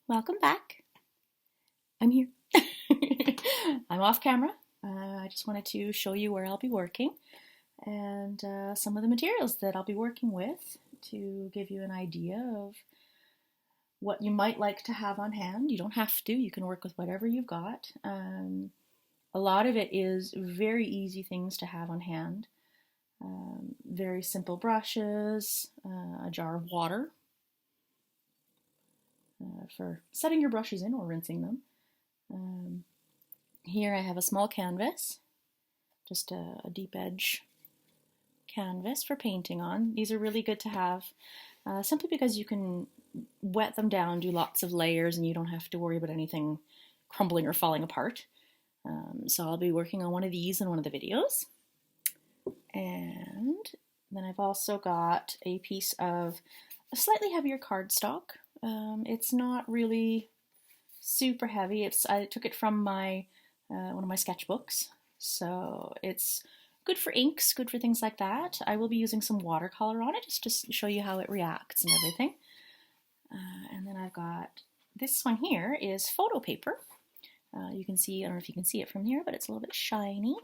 Welcome back. I'm here. I'm off camera. I just wanted to show you where I'll be working and some of the materials that I'll be working with to give you an idea of what you might like to have on hand. You don't have to, you can work with whatever you've got. A lot of it is very easy things to have on hand. Very simple brushes, a jar of water for setting your brushes in or rinsing them. Here I have a small canvas, just a deep edge canvas for painting on. These are really good to have simply because you can wet them down, do lots of layers, and you don't have to worry about anything crumbling or falling apart. So I'll be working on one of these in one of the videos. And then I've also got a piece of a slightly heavier cardstock. It's not really super heavy. I took it from my one of my sketchbooks, so it's good for inks, good for things like that. I will be using some watercolor on it just to show you how it reacts and everything. And then I've got this one here is photo paper. You can see, I don't know if you can see it from here, but it's a little bit shiny.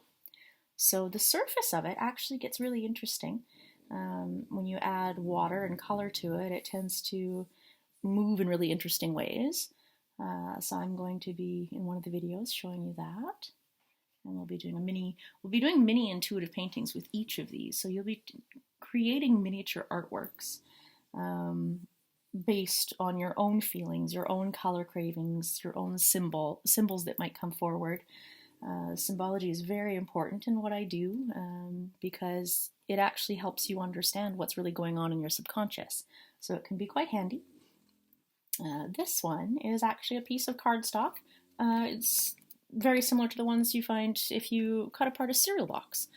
So the surface of it actually gets really interesting. When you add water and color to it, it tends to move in really interesting ways. So I'm going to be in one of the videos showing you that, and we'll be doing mini intuitive paintings with each of these. So you'll be creating miniature artworks based on your own feelings, your own color cravings, your own symbols that might come forward. Symbology is very important in what I do because it actually helps you understand what's really going on in your subconscious. So it can be quite handy. This one is actually a piece of cardstock. It's very similar to the ones you find if you cut apart a cereal box.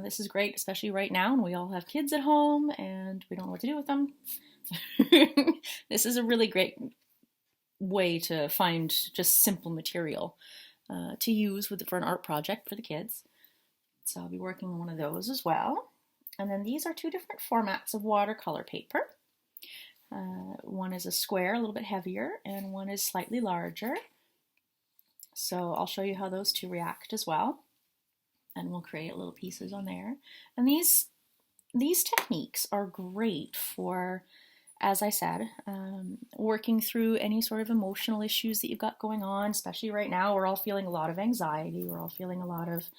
This is great, especially right now when we all have kids at home and we don't know what to do with them. This is a really great way to find just simple material to use for an art project for the kids. So I'll be working on one of those as well. And then these are two different formats of watercolor paper. One is a square, a little bit heavier, and one is slightly larger. So I'll show you how those two react as well. And we'll create little pieces on there. And these techniques are great for, as I said, working through any sort of emotional issues that you've got going on, especially right now. We're all feeling a lot of anxiety. We're all feeling a lot of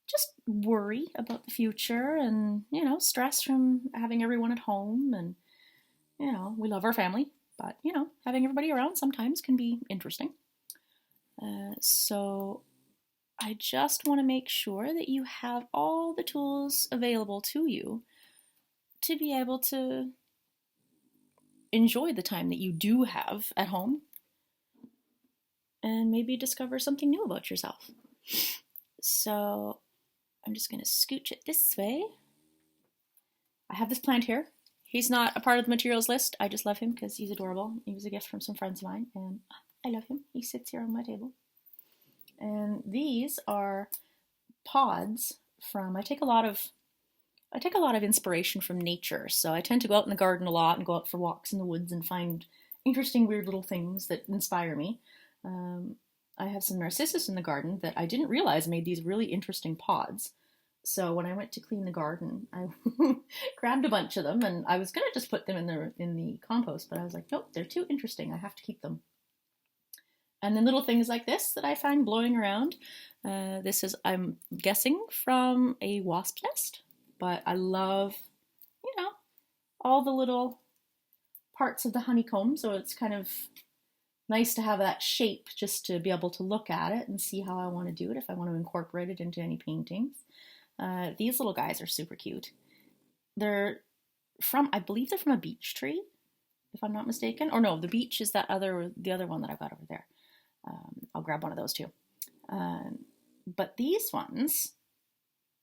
just worry about the future and, stress from having everyone at home. And, we love our family, but, having everybody around sometimes can be interesting. So I just want to make sure that you have all the tools available to you to be able to enjoy the time that you do have at home and maybe discover something new about yourself. So I'm just going to scooch it this way. I have this plant here. He's not a part of the materials list. I just love him because he's adorable. He was a gift from some friends of mine, and I love him. He sits here on my table. And these are pods from, I take a lot of inspiration from nature. So I tend to go out in the garden a lot and go out for walks in the woods and find interesting, weird little things that inspire me. I have some narcissus in the garden that I didn't realize made these really interesting pods. So when I went to clean the garden, I grabbed a bunch of them, and I was going to just put them in the compost, but I was like, nope, they're too interesting. I have to keep them. And then little things like this that I find blowing around. This is, I'm guessing, from a wasp nest, but I love, all the little parts of the honeycomb. So it's kind of nice to have that shape just to be able to look at it and see how I want to do it if I want to incorporate it into any paintings. These little guys are super cute. They're from, I believe they're from a beech tree, if I'm not mistaken. Or no, the beech is the other one that I've got over there. I'll grab one of those too. But these ones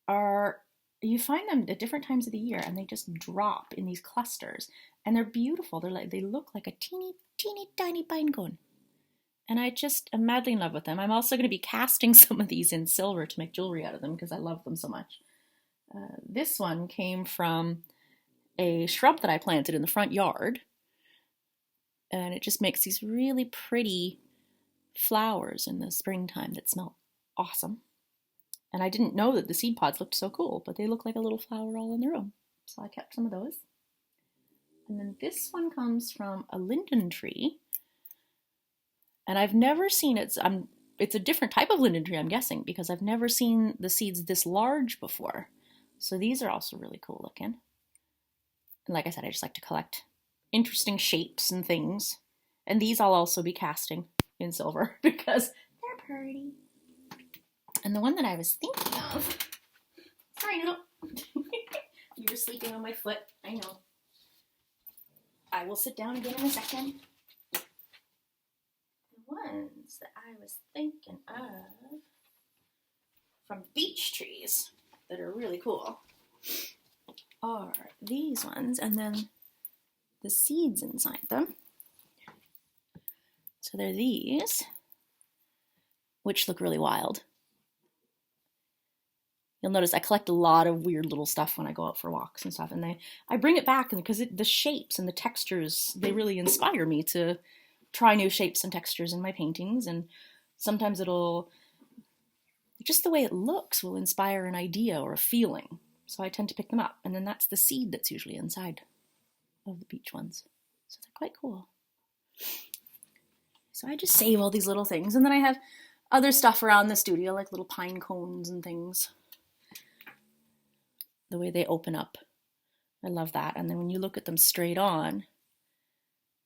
are, you find them at different times of the year and they just drop in these clusters and they're beautiful. They look like a teeny tiny pine cone. And I'm madly in love with them. I'm also going to be casting some of these in silver to make jewelry out of them because I love them so much. This one came from a shrub that I planted in the front yard. and it just makes these really pretty flowers in the springtime that smell awesome. And I didn't know that the seed pods looked so cool, but they look like a little flower all on their own. So I kept some of those. And then this one comes from a linden tree. And I've never seen it. It's a different type of linden tree, I'm guessing, because I've never seen the seeds this large before. So these are also really cool looking. And like I said, I just like to collect interesting shapes and things. And these I'll also be casting in silver because they're pretty. And the one that I was thinking of, sorry, Noodle, you were sleeping on my foot, I know. I will sit down again in a second. The ones that I was thinking of from beech trees that are really cool are these ones, and then the seeds inside them. So they're these, which look really wild. You'll notice I collect a lot of weird little stuff when I go out for walks and stuff, and I bring it back because the shapes and the textures, they really inspire me to try new shapes and textures in my paintings, and sometimes just the way it looks will inspire an idea or a feeling, so I tend to pick them up, and then that's the seed that's usually inside of the beech ones, so they're quite cool. So I just save all these little things, and then I have other stuff around the studio, like little pine cones and things. The way they open up, I love that. And then when you look at them straight on,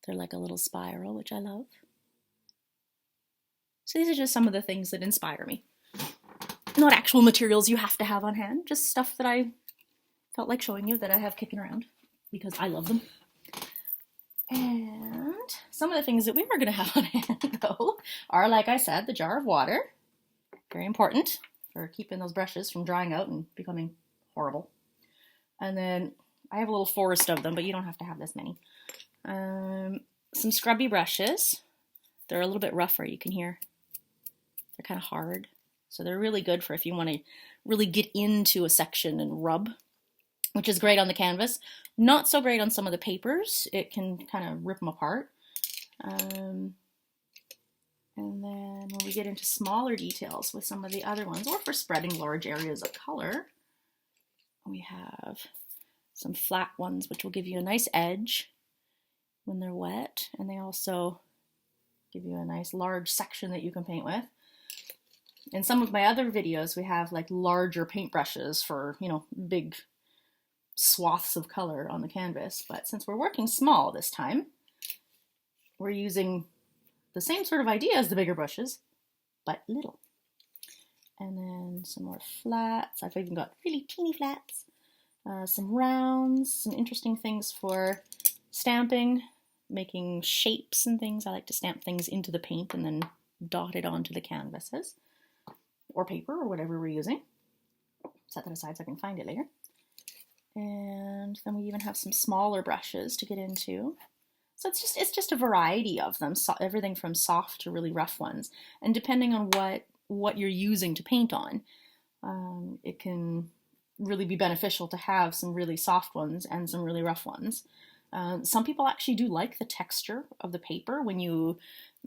they're like a little spiral, which I love. So these are just some of the things that inspire me. Not actual materials you have to have on hand, just stuff that I felt like showing you that I have kicking around because I love them. And some of the things that we were going to have on hand, though, are, like I said, the jar of water. Very important for keeping those brushes from drying out and becoming horrible. And then I have a little forest of them, but you don't have to have this many. Some scrubby brushes. They're a little bit rougher, you can hear. They're kind of hard. So they're really good for if you want to really get into a section and rub, which is great on the canvas. Not so great on some of the papers. It can kind of rip them apart. And then when we get into smaller details with some of the other ones, or for spreading large areas of color, we have some flat ones, which will give you a nice edge when they're wet. And they also give you a nice large section that you can paint with. In some of my other videos, we have like larger paintbrushes for, big swaths of color on the canvas. But since we're working small this time, we're using the same sort of idea as the bigger brushes, but little. And then some more flats. I've even got really teeny flats. Some rounds, some interesting things for stamping, making shapes and things. I like to stamp things into the paint and then dot it onto the canvases or paper or whatever we're using. Set that aside so I can find it later. And then we even have some smaller brushes to get into. So it's just a variety of them, so everything from soft to really rough ones. And depending on what you're using to paint on, it can really be beneficial to have some really soft ones and some really rough ones. Some people actually do like the texture of the paper when you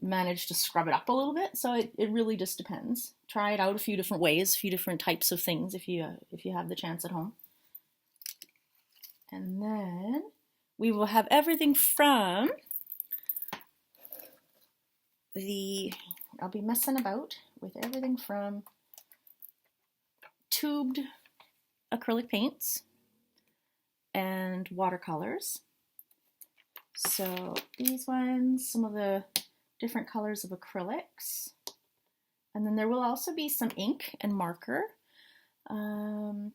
manage to scrub it up a little bit, so it really just depends. Try it out a few different ways, a few different types of things if you have the chance at home. And then we will have everything from I'll be messing about with everything from tubed acrylic paints and watercolors. So these ones, some of the different colors of acrylics. And then there will also be some ink and marker.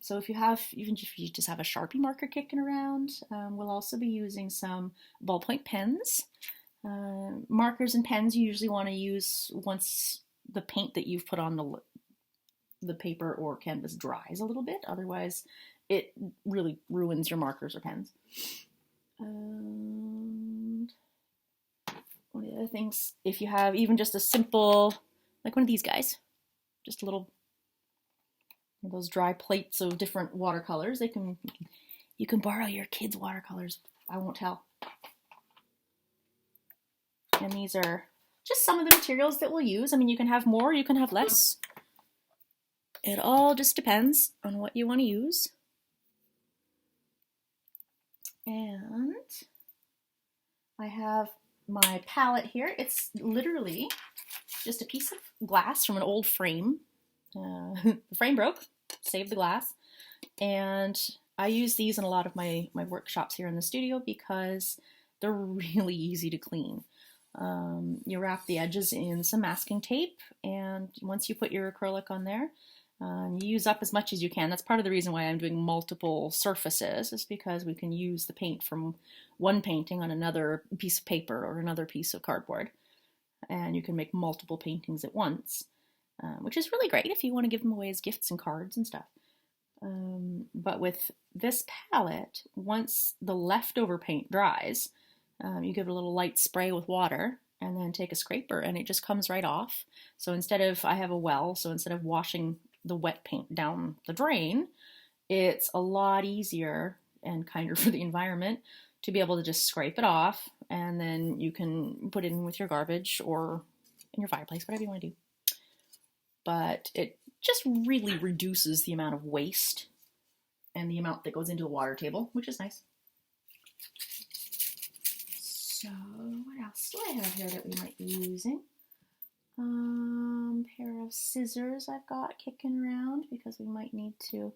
So if you just have a Sharpie marker kicking around, we'll also be using some ballpoint pens. Markers and pens you usually want to use once the paint that you've put on the paper or canvas dries a little bit. Otherwise, it really ruins your markers or pens. And one of the other things, if you have even just a simple, like one of these guys, just a little, one of those dry plates of different watercolors, you can borrow your kids' watercolors. I won't tell. And these are just some of the materials that we'll use. I mean, you can have more, you can have less. It all just depends on what you want to use. And I have my palette here. It's literally just a piece of glass from an old frame. The frame broke, saved the glass. And I use these in a lot of my workshops here in the studio because they're really easy to clean. You wrap the edges in some masking tape, and once you put your acrylic on there, you use up as much as you can. That's part of the reason why I'm doing multiple surfaces, is because we can use the paint from one painting on another piece of paper or another piece of cardboard. And you can make multiple paintings at once, which is really great if you want to give them away as gifts and cards and stuff. But with this palette, once the leftover paint dries, you give it a little light spray with water and then take a scraper and it just comes right off. So instead of, I have a well, so instead of washing the wet paint down the drain, it's a lot easier and kinder for the environment to be able to just scrape it off, and then you can put it in with your garbage or in your fireplace, whatever you want to do. But it just really reduces the amount of waste and the amount that goes into the water table, which is nice. So what else do I have here that we might be using? Pair of scissors I've got kicking around because we might need to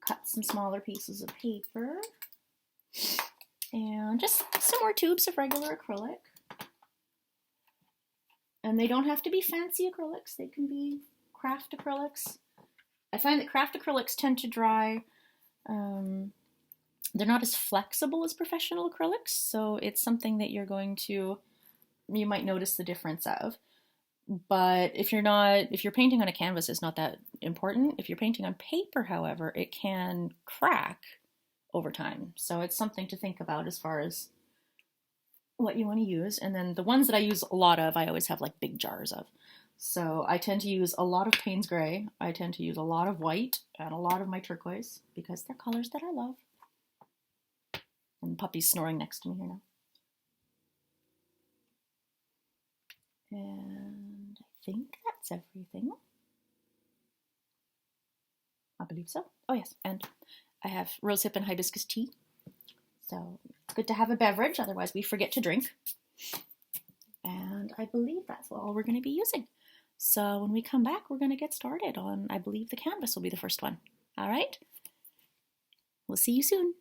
cut some smaller pieces of paper. And just some more tubes of regular acrylic. And they don't have to be fancy acrylics. They can be craft acrylics. I find that craft acrylics tend to dry. They're not as flexible as professional acrylics, so it's something that you might notice the difference of. But if you're painting on a canvas, it's not that important. If you're painting on paper, however, it can crack over time. So it's something to think about as far as what you want to use. And then the ones that I use a lot of, I always have like big jars of. So I tend to use a lot of Payne's Gray. I tend to use a lot of white and a lot of my turquoise because they're colors that I love. And the puppy's snoring next to me here now. And I think that's everything. I believe so. Oh yes, and I have rosehip and hibiscus tea. So it's good to have a beverage, otherwise we forget to drink. And I believe that's all we're going to be using. So when we come back, we're going to get started on, I believe the canvas will be the first one. All right? We'll see you soon.